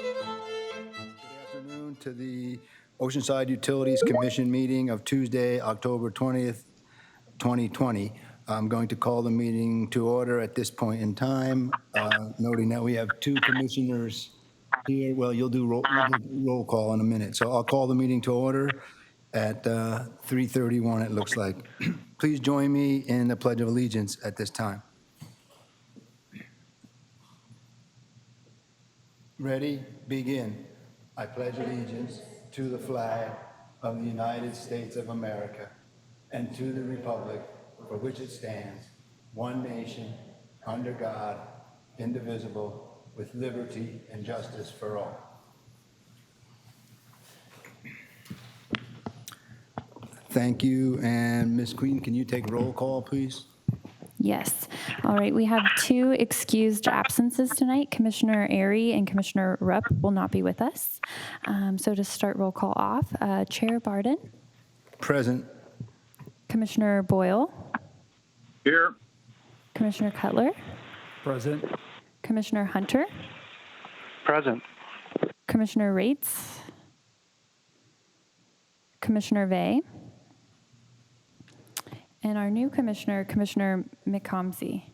Afternoon to the Oceanside Utilities Commission meeting of Tuesday, October 20th, 2020. I'm going to call the meeting to order at this point in time, noting that we have two commissioners here. Well, you'll do roll call in a minute. So I'll call the meeting to order at 3:31, it looks like. Please join me in the Pledge of Allegiance at this time. Ready? Begin. I pledge allegiance to the flag of the United States of America and to the republic for which it stands, one nation, under God, indivisible, with liberty and justice for all. Thank you. And Ms. Queen, can you take roll call, please? Yes. All right. We have two excused absences tonight. Commissioner Airy and Commissioner Rupp will not be with us. So to start roll call off, Chair Barden. Present. Commissioner Boyle. Here. Commissioner Cutler. Present. Commissioner Hunter. Present. Commissioner Rates. Commissioner Vey. And our new commissioner, Commissioner McComsey.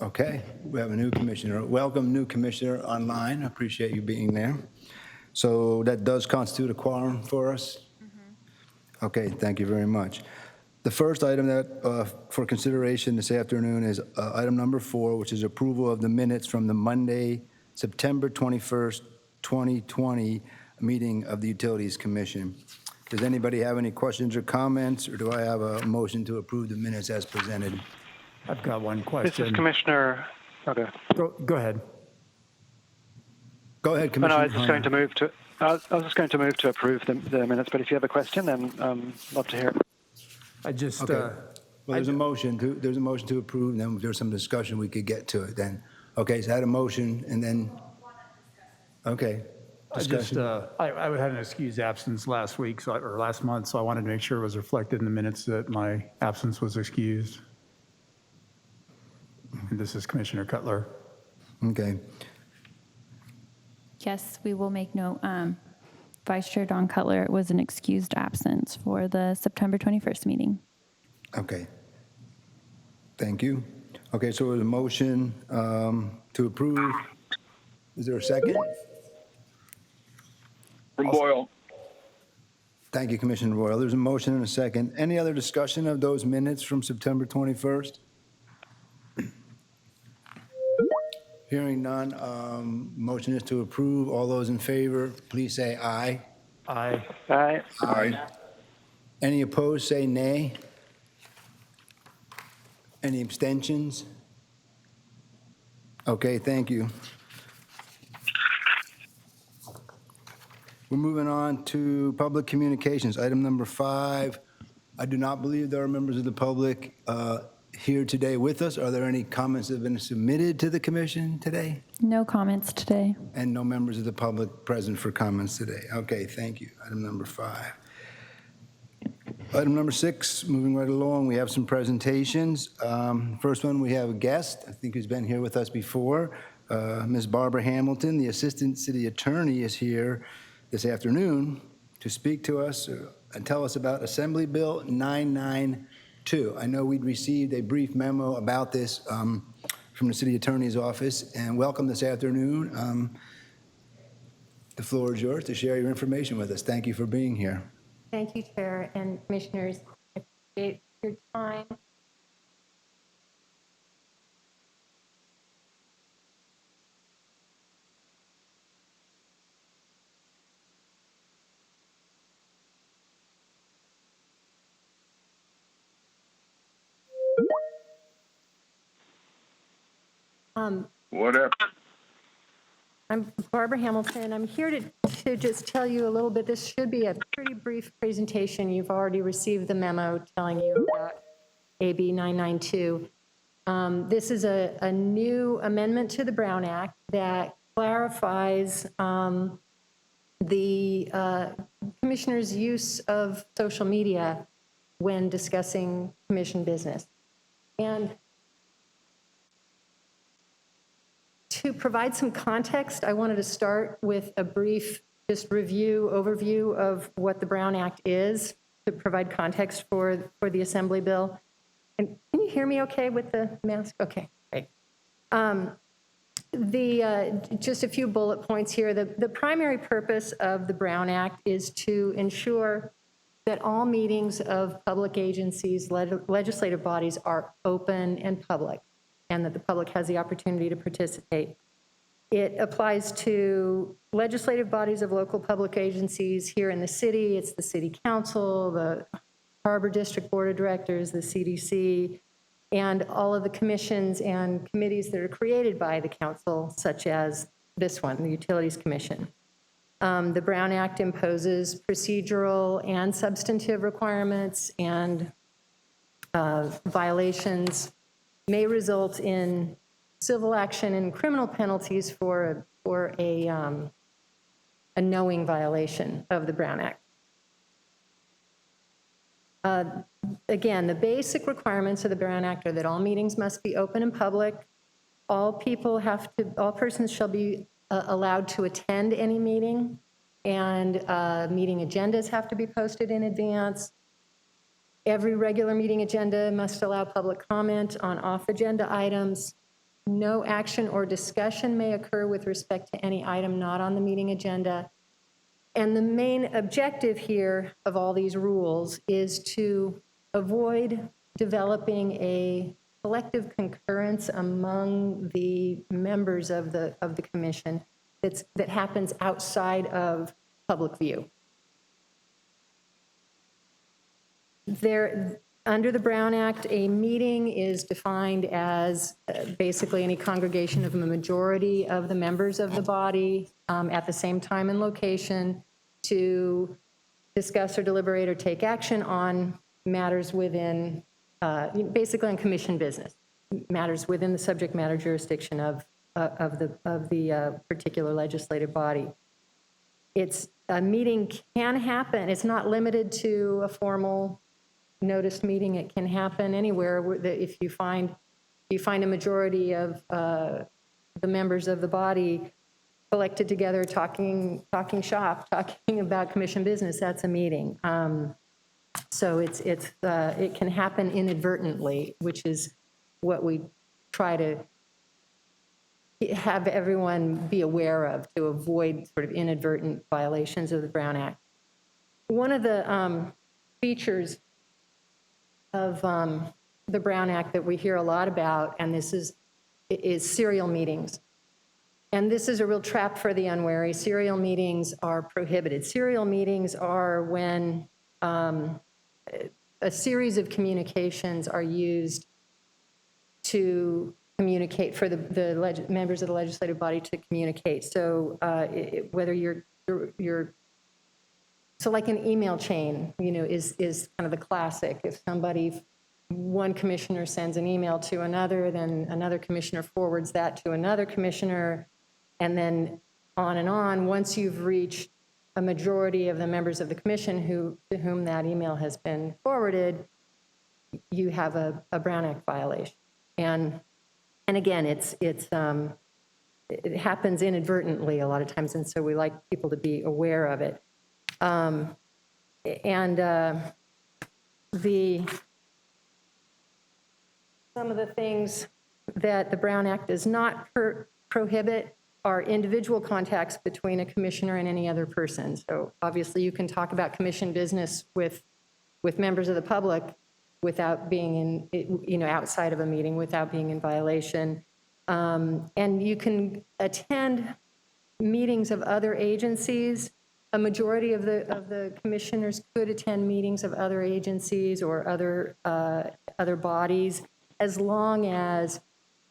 Okay, we have a new commissioner. Welcome, new commissioner online. I appreciate you being there. So that does constitute a quorum for us? Mm-hmm. Okay, thank you very much. The first item that for consideration this afternoon is item number 4, which is approval of the minutes from the Monday, September 21st, 2020 meeting of the Utilities Commission. Does anybody have any questions or comments, or do I have a motion to approve the minutes as presented? I've got one This question. is Commissioner. Okay. Go ahead. Go ahead, Oh, no, Commissioner. I was just going to move to. I was just going to move to approve the minutes. But if you have a question, then love to hear it. I just, Okay. Well, there's a motion to approve, and then if there's some discussion, we could get to it then. Okay, so I had a motion, and then, okay. I had an excused absence last week, or last month, so I wanted to make sure it was reflected in the minutes that my absence was excused. And this is Commissioner Cutler. Okay. Yes, we will make note. Vice Chair Don Cutler was an excused absence for the September 21st meeting. Okay. Thank you. Okay, so there's a motion to approve. Is there a second? From Boyle. Thank you, Commissioner Royal. There's a motion and a second. Any other discussion of those minutes from September 21st? Hearing none, motion is to approve. All those in favor, please say aye. Aye. Aye. Aye. Any opposed, say nay. Any abstentions? Okay, thank you. We're moving on to public communications. Item number 5. I do not believe there are members of the public here today with us. Are there any comments that have been submitted to the commission today? No comments today. And no members of the public present for comments today. Okay, thank you. Item number 5. Item number 6, moving right along, we have some presentations. First one, we have a guest, I think who's been here with us before. Ms. Barbara Hamilton, the Assistant City Attorney, is here this afternoon to speak to us and tell us about Assembly Bill 992. I know we'd received a brief memo about this from the City Attorney's Office, and welcome this afternoon. The floor is yours to share your information with us. Thank you for being here. Thank you, Chair and Commissioners. I appreciate your time. Whatever. I'm Barbara Hamilton. I'm here to just tell you a little bit. This should be a pretty brief presentation. You've already received the memo telling you about AB 992. This is a new amendment to the Brown Act that clarifies the commissioner's use of social media when discussing commission business. And To provide some context, I wanted to start with a brief just overview of what the Brown Act is, to provide context for the Assembly bill. And can you hear me okay with the mask? Okay, great. Just a few bullet points here. The primary purpose of the Brown Act is to ensure that all meetings of public agencies, legislative bodies are open and public, and that the public has the opportunity to participate. It applies to legislative bodies of local public agencies here in the city. It's the City Council, the Harbor District Board of Directors, the CDC, and all of the commissions and committees that are created by the council, such as this one, the Utilities Commission. The Brown Act imposes procedural and substantive requirements, and violations may result in civil action and criminal penalties for a knowing violation of the Brown Act. Again, the basic requirements of the Brown Act are that all meetings must be open and public. All persons shall be allowed to attend any meeting, and meeting agendas have to be posted in advance. Every regular meeting agenda must allow public comment on off-agenda items. No action or discussion may occur with respect to any item not on the meeting agenda. And the main objective here of all these rules is to avoid developing a collective concurrence among the members of the commission that happens outside of public view. Under the Brown Act, a meeting is defined as basically any congregation of a majority of the members of the body at the same time and location to discuss or deliberate or take action on matters within, basically on commission business, matters within the subject matter jurisdiction of the particular legislative body. A meeting can happen. It's not limited to a formal noticed meeting. It can happen anywhere if you find a majority of the members of the body collected together talking shop, talking about commission business. That's a meeting. So it can happen inadvertently, which is what we try to have everyone be aware of to avoid sort of inadvertent violations of the Brown Act. One of the features of the Brown Act that we hear a lot about, and this is serial meetings. And this is a real trap for the unwary. Serial meetings are prohibited. Serial meetings are when a series of communications are used to communicate, for the members of the legislative body to communicate. So whether so like an email chain, is kind of the classic. If one commissioner sends an email to another, then another commissioner forwards that to another commissioner, and then on and on. Once you've reached a majority of the members of the commission to whom that email has been forwarded, you have a Brown Act violation. And again, it happens inadvertently a lot of times, and so we like people to be aware of it. Some of the things that the Brown Act does not prohibit are individual contacts between a commissioner and any other person. So obviously you can talk about commission business with members of the public without being outside of a meeting, without being in violation. And you can attend meetings of other agencies. A majority of the commissioners could attend meetings of other agencies or other bodies, as long as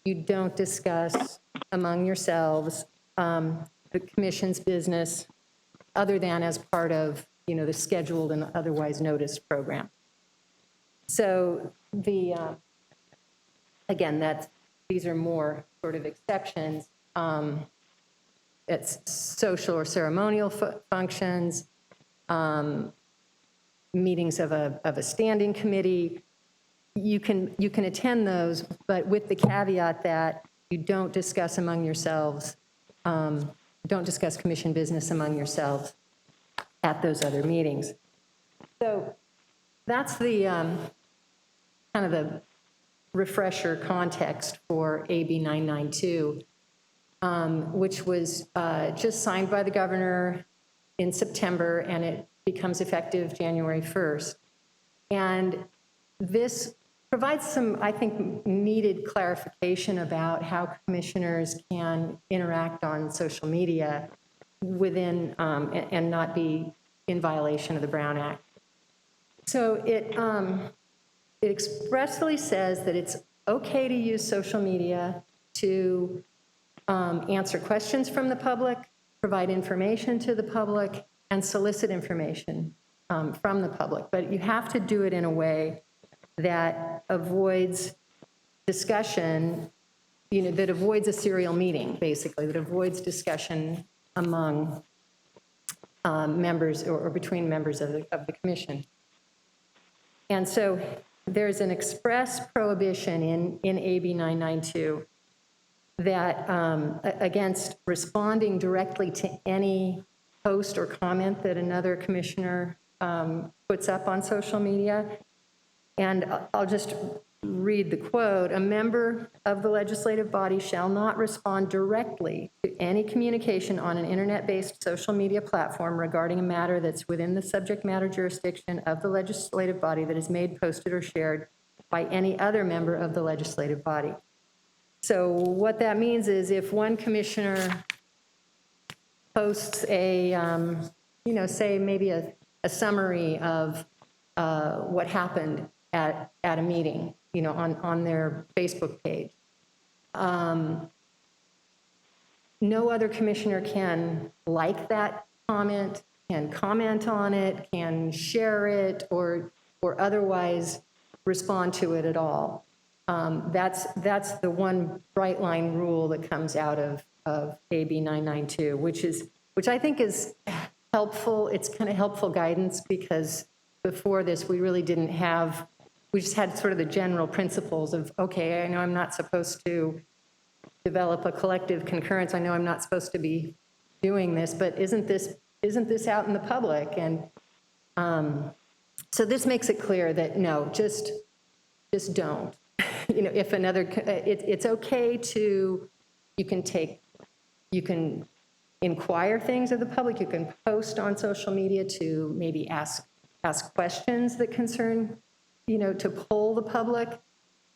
you don't discuss among yourselves the commission's business other than as part of the scheduled and otherwise noticed program. So again, these are more sort of exceptions. It's social or ceremonial functions, meetings of a standing committee. You can attend those, but with the caveat that you don't discuss among yourselves, don't discuss commission business among yourselves at those other meetings. So that's the kind of the refresher context for AB 992, which was just signed by the governor in September, and it becomes effective January 1st. And this provides some, I think, needed clarification about how commissioners can interact on social media within, and not be in violation of the Brown Act. So it expressly says that it's okay to use social media to answer questions from the public, provide information to the public, and solicit information from the public. But you have to do it in a way that avoids discussion, that avoids a serial meeting, basically, that avoids discussion among members or between members of the commission. And so there's an express prohibition in AB 992 that against responding directly to any post or comment that another commissioner puts up on social media. And I'll just read the quote. A member of the legislative body shall not respond directly to any communication on an internet-based social media platform regarding a matter that's within the subject matter jurisdiction of the legislative body that is made, posted, or shared by any other member of the legislative body. So what that means is if one commissioner posts a, say maybe a summary of what happened at a meeting, on their Facebook page. No other commissioner can like that comment, can comment on it, can share it, or otherwise respond to it at all. That's the one bright line rule that comes out of AB 992, which I think is helpful. It's kind of helpful guidance, because before this, we really didn't have, we just had sort of the general principles of, okay, I know I'm not supposed to develop a collective concurrence. I know I'm not supposed to be doing this, but isn't this out in the public? And so this makes it clear that no, just don't. If another, it's okay to, you can inquire things of the public. You can post on social media to maybe ask questions that concern, to poll the public.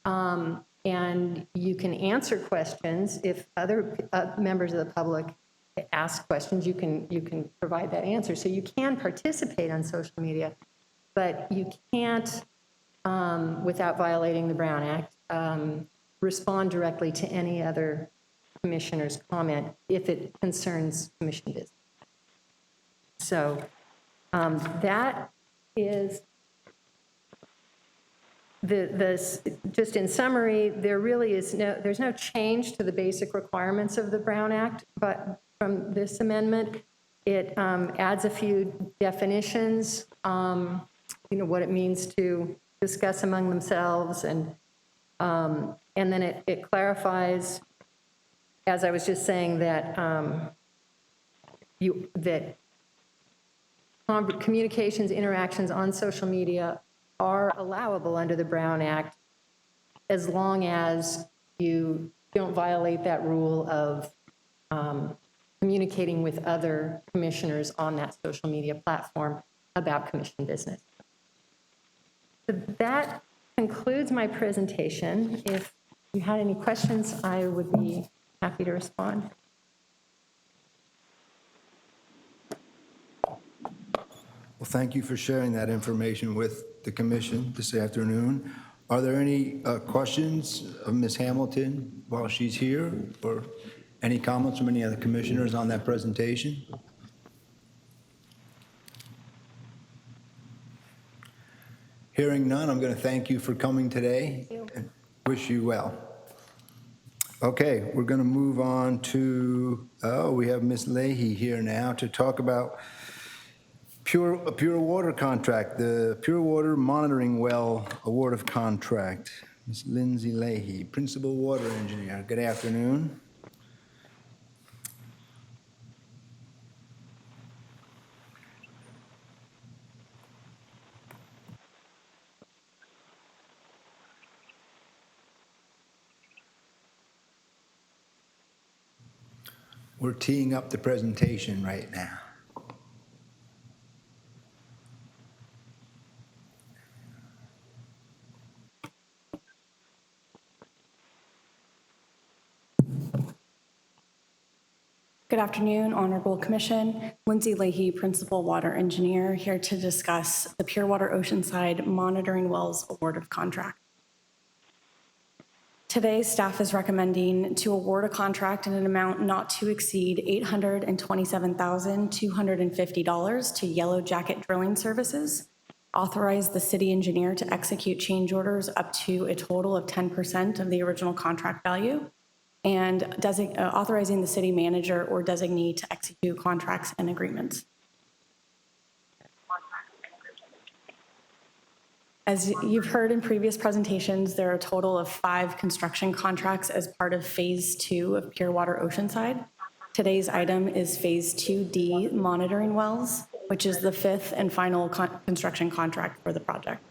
And you can answer questions if other members of the public ask questions. You can provide that answer. So you can participate on social media, but you can't, without violating the Brown Act, respond directly to any other commissioner's comment if it concerns commission business. So that is just in summary, there's no change to the basic requirements of the Brown Act, but from this amendment, it adds a few definitions, what it means to discuss among themselves, and then it clarifies, as I was just saying, that that communications, interactions on social media are allowable under the Brown Act as long as you don't violate that rule of communicating with other commissioners on that social media platform about commission business. So that concludes my presentation. If you had any questions, I would be happy to respond. Well, thank you for sharing that information with the commission this afternoon. Are there any questions of Ms. Hamilton while she's here, or any comments from any other commissioners on that presentation? Hearing none, I'm going to thank you for coming today and wish you well. Okay, we're going to move on to, we have Ms. Leahy here now to talk about pure water contract, the pure water monitoring well award of contract. Ms. Lindsay Leahy, Principal Water Engineer. Good afternoon. We're teeing up the presentation right now. Good afternoon, Honorable Commission. Lindsay Leahy, Principal Water Engineer, here to discuss the Pure Water Oceanside Monitoring Wells Award of Contract. Today, staff is recommending to award a contract in an amount not to exceed $827,250 to Yellow Jacket Drilling Services, authorize the city engineer to execute change orders up to a total of 10% of the original contract value, and authorizing the city manager or designee to execute contracts and agreements. As you've heard in previous presentations, there are a total of 5 construction contracts as part of Phase 2 of Pure Water Oceanside. Today's item is Phase 2D monitoring wells, which is the 5th and final construction contract for the project.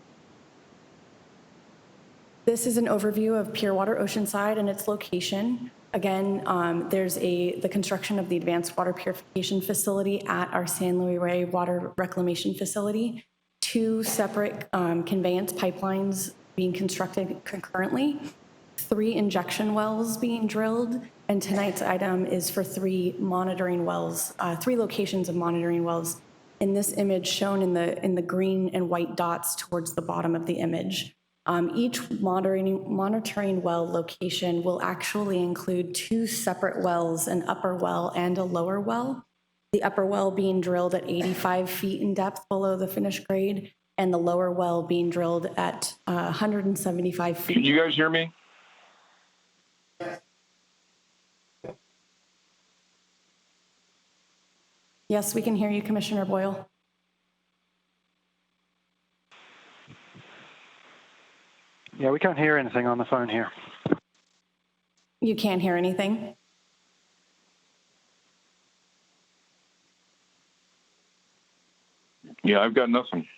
This is an overview of Pure Water Oceanside and its location. Again, there's the construction of the advanced water purification facility at our San Luis Rey Water Reclamation Facility. 2 separate conveyance pipelines being constructed concurrently, 3 injection wells being drilled, and tonight's item is for 3 monitoring wells, 3 locations of monitoring wells. In this image shown in the green and white dots towards the bottom of the image. Each monitoring well location will actually include 2 separate wells, an upper well and a lower well. The upper well being drilled at 85 feet in depth below the finished grade, and the lower well being drilled at 175 feet. Can you guys hear me? Yes, we can hear you, Commissioner Boyle. Yeah, we can't hear anything on the phone here. You can't hear anything? Yeah, I've got nothing.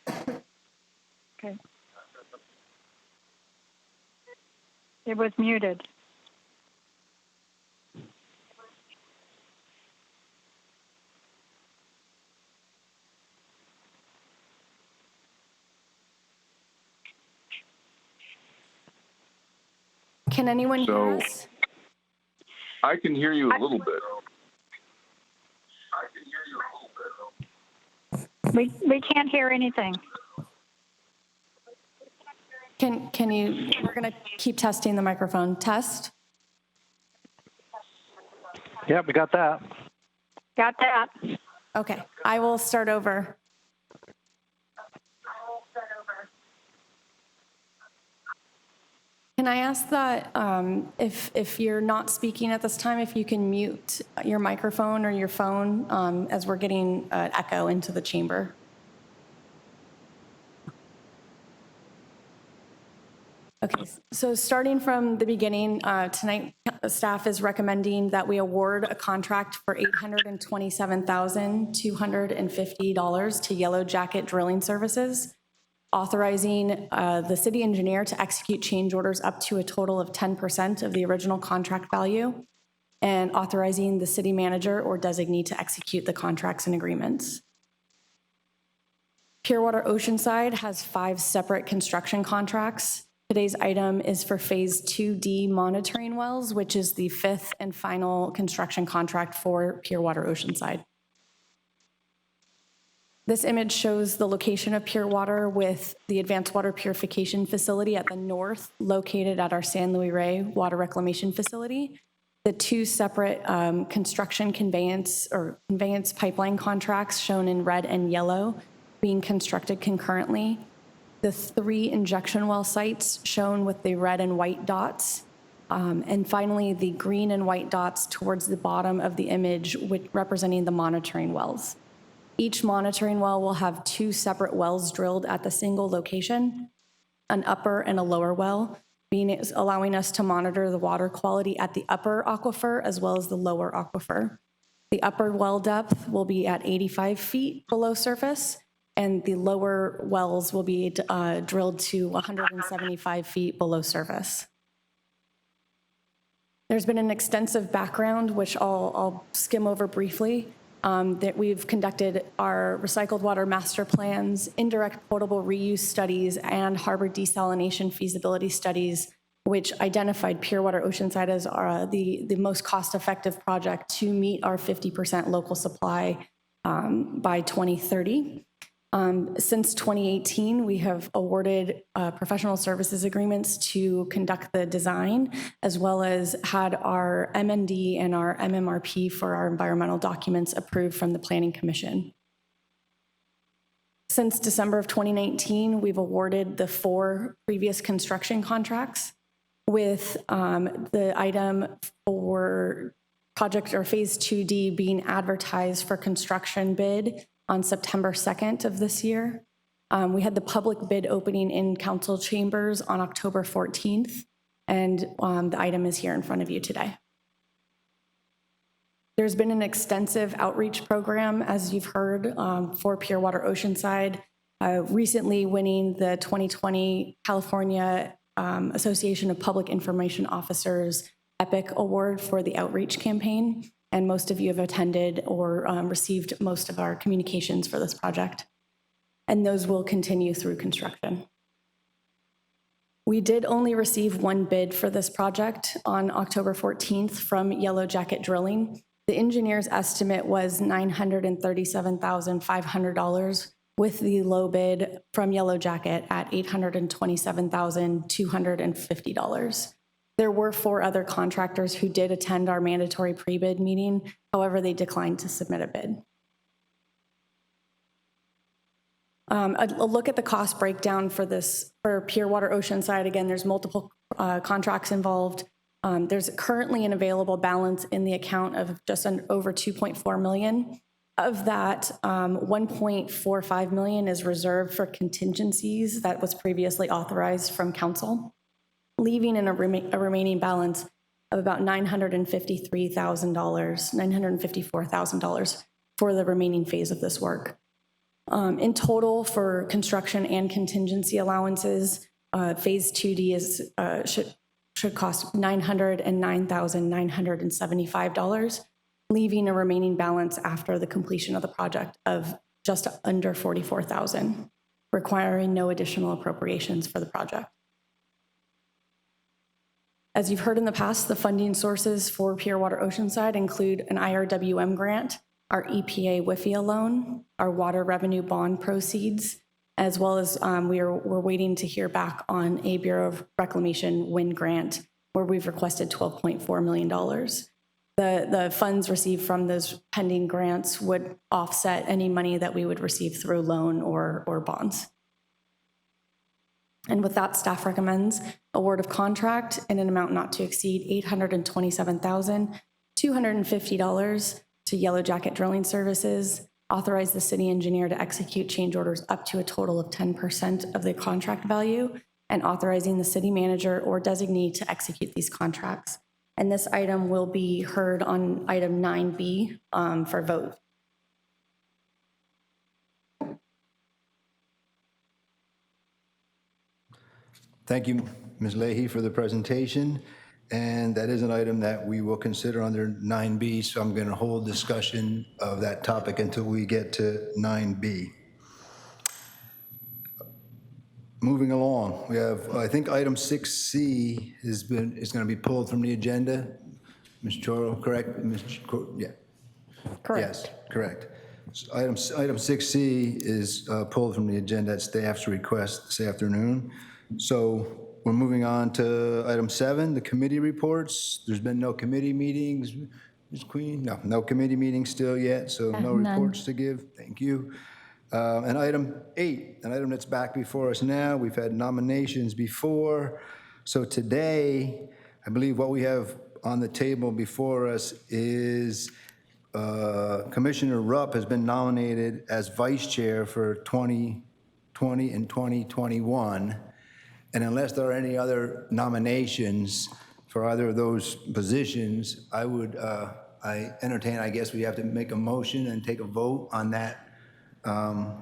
Okay. It was muted. Can anyone hear So- us? I can hear you a little bit. We can't hear anything. Can you, we're gonna keep testing the microphone. Test. Yeah, we got that. Got that? Okay, I will start over. Can I ask that if you're not speaking at this time, if you can mute your microphone or your phone as we're getting echo into the chamber? Okay, so starting from the beginning, tonight staff is recommending that we award a contract for $827,250 to Yellow Jacket Drilling Services, authorizing the city engineer to execute change orders up to a total of 10% of the original contract value, and authorizing the city manager or designee to execute the contracts and agreements. Pure Water Oceanside has 5 separate construction contracts. Today's item is for Phase 2D monitoring wells, which is the 5th and final construction contract for Pure Water Oceanside. This image shows the location of Pure Water with the advanced water purification facility at the north, located at our San Luis Rey Water Reclamation Facility. The 2 separate construction conveyance pipeline contracts shown in red and yellow being constructed concurrently. The 3 injection well sites shown with the red and white dots. And finally, the green and white dots towards the bottom of the image, representing the monitoring wells. Each monitoring well will have 2 separate wells drilled at the single location. an upper and a lower well, allowing us to monitor the water quality at the upper aquifer as well as the lower aquifer. The upper well depth will be at 85 feet below surface, and the lower wells will be drilled to 175 feet below surface. There's been an extensive background, which I'll skim over briefly, that we've conducted our recycled water master plans, indirect potable reuse studies, and harbor desalination feasibility studies, which identified Pure Water Oceanside as the most cost-effective project to meet our 50% local supply by 2030. Since 2018, we have awarded professional services agreements to conduct the design, as well as had our MND and our MMRP for our environmental documents approved from the Planning Commission. Since December of 2019, we've awarded the 4 previous construction contracts, with the item for project or phase 2D being advertised for construction bid on September 2nd of this year. We had the public bid opening in council chambers on October 14th, and the item is here in front of you today. There's been an extensive outreach program, as you've heard, for Pure Water Oceanside, recently winning the 2020 California Association of Public Information Officers EPIC Award for the outreach campaign. And most of you have attended or received most of our communications for this project. And those will continue through construction. We did only receive 1 bid for this project on October 14th from Yellow Jacket Drilling. The engineer's estimate was $937,500, with the low bid from Yellow Jacket at $827,250. There were 4 other contractors who did attend our mandatory pre-bid meeting. However, they declined to submit a bid. A look at the cost breakdown for Pure Water Oceanside. Again, there's multiple contracts involved. There's currently an available balance in the account of just over $2.4 million. Of that, $1.45 million is reserved for contingencies that was previously authorized from council, leaving in a remaining balance of about $954,000 for the remaining phase of this work. In total, for construction and contingency allowances, phase 2D should cost $909,975, leaving a remaining balance after the completion of the project of just under $44,000, requiring no additional appropriations for the project. As you've heard in the past, the funding sources for Pure Water Oceanside include an IRWM grant, our EPA WIFIA loan, our water revenue bond proceeds, as well as we're waiting to hear back on a Bureau of Reclamation wind grant, where we've requested $12.4 million. The funds received from those pending grants would offset any money that we would receive through loan or bonds. And with that, staff recommends award of contract in an amount not to exceed $827,250 to Yellow Jacket Drilling Services, authorize the city engineer to execute change orders up to a total of 10% of the contract value, and authorizing the city manager or designee to execute these contracts. And this item will be heard on item 9B for vote. Thank you, Ms. Leahy, for the presentation. And that is an item that we will consider under 9B, so I'm going to hold discussion of that topic until we get to 9B. Moving along, we have, I think, item 6C is going to be pulled from the agenda. Ms. Choro, correct? Yeah. Correct. Yes, correct. So item 6C is pulled from the agenda at staff's request this afternoon. So we're moving on to item 7, the committee reports. There's been no committee meetings, Ms. Queen? No committee meetings still yet, so no None. reports to give. Thank you. And item 8, an item that's back before us now. We've had nominations before. So today, I believe what we have on the table before us is Commissioner Rupp has been nominated as vice chair for 2020 and 2021. And unless there are any other nominations for either of those positions, I would, I entertain, I guess we have to make a motion and take a vote on that,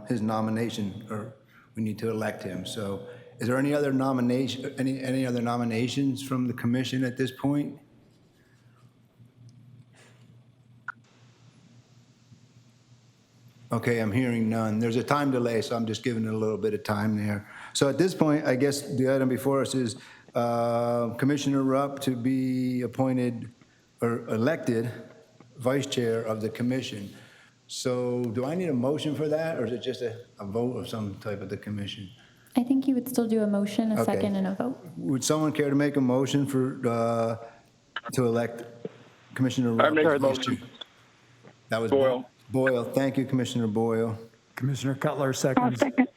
his nomination, or we need to elect him. So is there any other nomination, any other nominations from the commission at this point? Okay, I'm hearing none. There's a time delay, so I'm just giving it a little bit of time there. So at this point, I guess the item before us is Commissioner Rupp to be appointed or elected vice chair of the commission. So do I need a motion for that, or is it just a vote of some type of the commission? I think you would still do a motion, a Okay. second, and a vote. Would someone care to make a motion for, to elect Commissioner Rupp? I make a as vice motion. chair? That was Boyle. Boyle, thank you, Commissioner Boyle. Commissioner Cutler I'll seconds. second.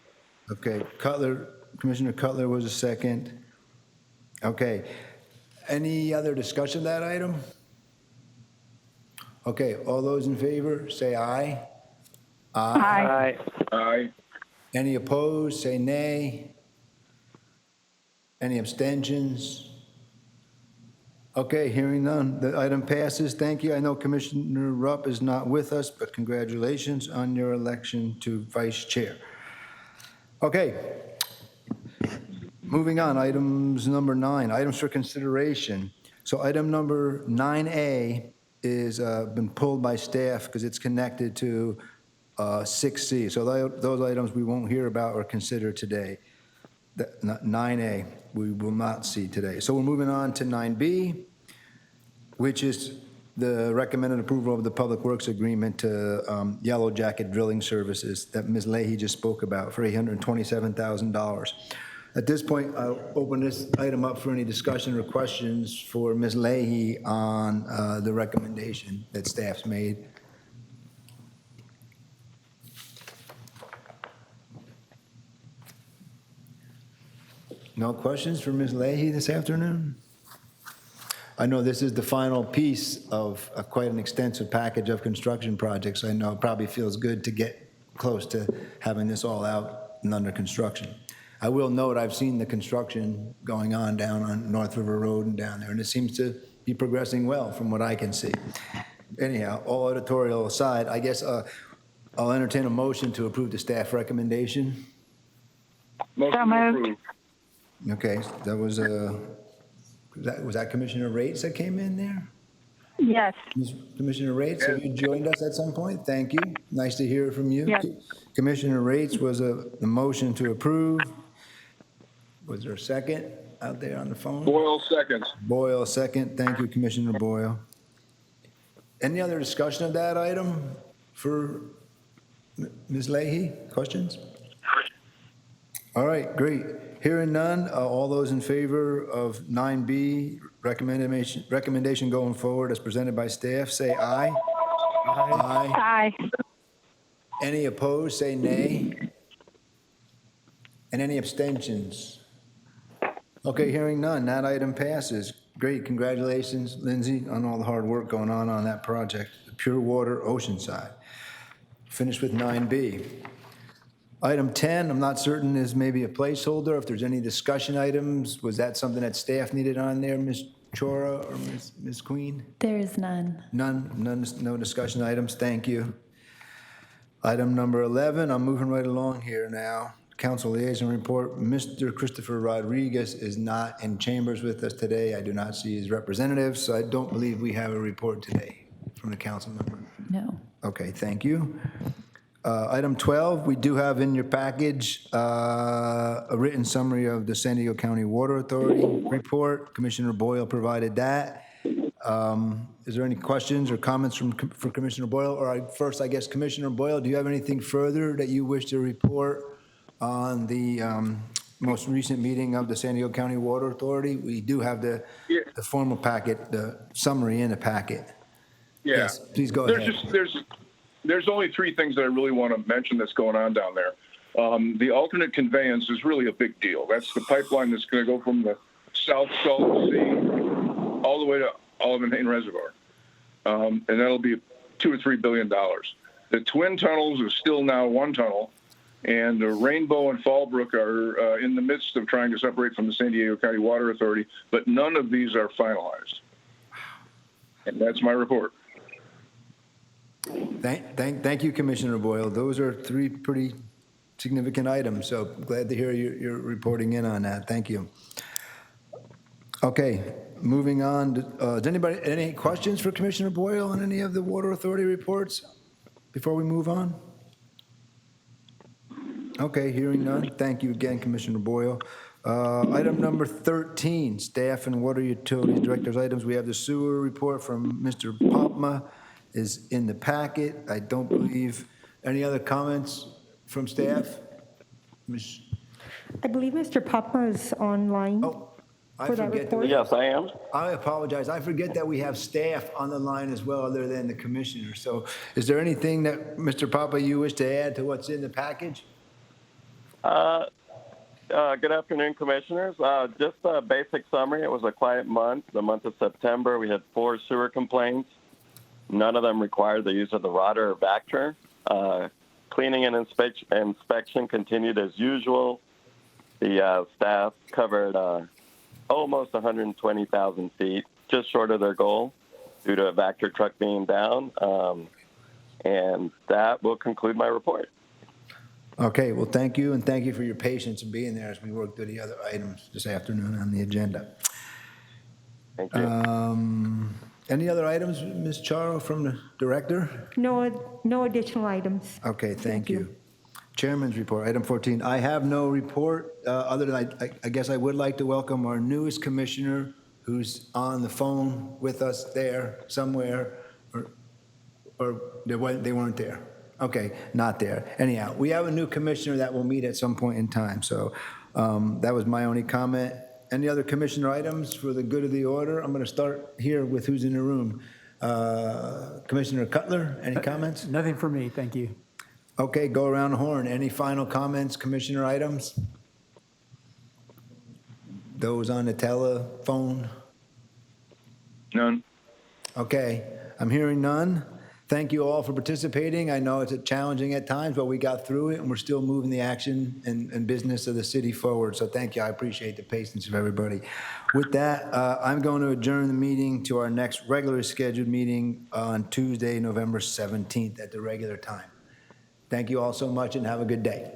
Okay, Cutler, Commissioner Cutler was a second. Okay, any other discussion of that item? Okay, all those in favor, say aye. Aye. Aye. Any opposed, say nay. Any abstentions? Okay, hearing none, the item passes. Thank you. I know Commissioner Rupp is not with us, but congratulations on your election to vice chair. Okay. Moving on, items number 9, items for consideration. So item number 9A is been pulled by staff because it's connected to 6C. So those items we won't hear about or consider today. 9A, we will not see today. So we're moving on to 9B, which is the recommended approval of the Public Works Agreement to Yellow Jacket Drilling Services that Ms. Leahy just spoke about for $827,000. At this point, I'll open this item up for any discussion or questions for Ms. Leahy on the recommendation that staff's made. No questions for Ms. Leahy this afternoon? I know this is the final piece of quite an extensive package of construction projects. I know it probably feels good to get close to having this all out and under construction. I will note, I've seen the construction going on down on North River Road and down there, and it seems to be progressing well from what I can see. Anyhow, all editorial aside, I guess I'll entertain a motion to approve the staff recommendation. Motion So moved. approved. Okay, that was was that Commissioner Rates that came in there? Yes. Commissioner Rates, have you joined us at some point? Thank you. Nice to hear from you. Yes. Commissioner Rates was the motion to approve. Was there a second out there on the phone? Boyle seconds. Boyle, second. Thank you, Commissioner Boyle. Any other discussion of that item for Ms. Leahy? Questions? All right, great. Hearing none, all those in favor of 9B, recommendation going forward as presented by staff, say aye. Aye. Aye. Any opposed, say nay. And any abstentions? Okay, hearing none, that item passes. Great, congratulations, Lindsay, on all the hard work going on that project, the Pure Water Oceanside. Finished with 9B. Item 10, I'm not certain, is maybe a placeholder. If there's any discussion items, was that something that staff needed on there, Ms. Chora or Ms. Queen? There is none. None, no discussion items, thank you. Item number 11, I'm moving right along here now. Council Liaison Report, Mr. Christopher Rodriguez is not in chambers with us today. I do not see his representative, so I don't believe we have a report today from the council member. No. Okay, thank you. Item 12, we do have in your package a written summary of the San Diego County Water Authority report. Commissioner Boyle provided that. Is there any questions or comments for Commissioner Boyle? Or first, I guess, Commissioner Boyle, do you have anything further that you wish to report on the most recent meeting of the San Diego County Water Authority? We do have the formal packet, the summary in the packet. Yeah. Yes, please go ahead. There's only 3 things that I really want to mention that's going on down there. The alternate conveyance is really a big deal. That's the pipeline that's going to go from the South Salt Sea all the way to Olive and Hayne Reservoir. And that'll be $2 or $3 billion. The twin tunnels are still now one tunnel. And Rainbow and Fallbrook are in the midst of trying to separate from the San Diego County Water Authority, but none of these are finalized. And that's my report. Thank you, Commissioner Boyle. Those are three pretty significant items, so glad to hear you're reporting in on that. Thank you. Okay, moving on. Does anybody, any questions for Commissioner Boyle on any of the Water Authority reports before we move on? Okay, hearing none. Thank you again, Commissioner Boyle. Item number 13, Staff and Water Utilities Director's items. We have the sewer report from Mr. Popma is in the packet. I don't believe any other comments from staff? I believe Mr. Papa is online. Oh, I For that forget that. report? Yes, I am. I apologize. I forget that we have staff on the line as well, other than the commissioner. So is there anything that, Mr. Papa, you wish to add to what's in the package? Good afternoon, Commissioners. Just a basic summary. It was a quiet month. The month of September, we had 4 sewer complaints. None of them required the use of the rotor or Vector. Cleaning and inspection continued as usual. The staff covered almost 120,000 feet, just short of their goal due to a Vector truck being down. And that will conclude my report. Okay, well, thank you, and thank you for your patience in being there as we work through the other items this afternoon on the agenda. Thank you. Any other items, Ms. Charo, from the director? No additional items. Okay, thank you. Chairman's report, item 14. I have no report, other than I guess I would like to welcome our newest commissioner who's on the phone with us there somewhere, or they weren't there. Okay, not there. Anyhow, we have a new commissioner that will meet at some point in time, so that was my only comment. Any other commissioner items for the good of the order? I'm going to start here with who's in the room. Commissioner Cutler, any comments? Nothing for me, thank you. Okay, go around the horn. Any final comments, commissioner items? Those on the telephone? None. Okay, I'm hearing none. Thank you all for participating. I know it's challenging at times, but we got through it, and we're still moving the action and business of the city forward. So thank you. I appreciate the patience of everybody. With that, I'm going to adjourn the meeting to our next regularly scheduled meeting on Tuesday, November 17th at the regular time. Thank you all so much, and have a good day.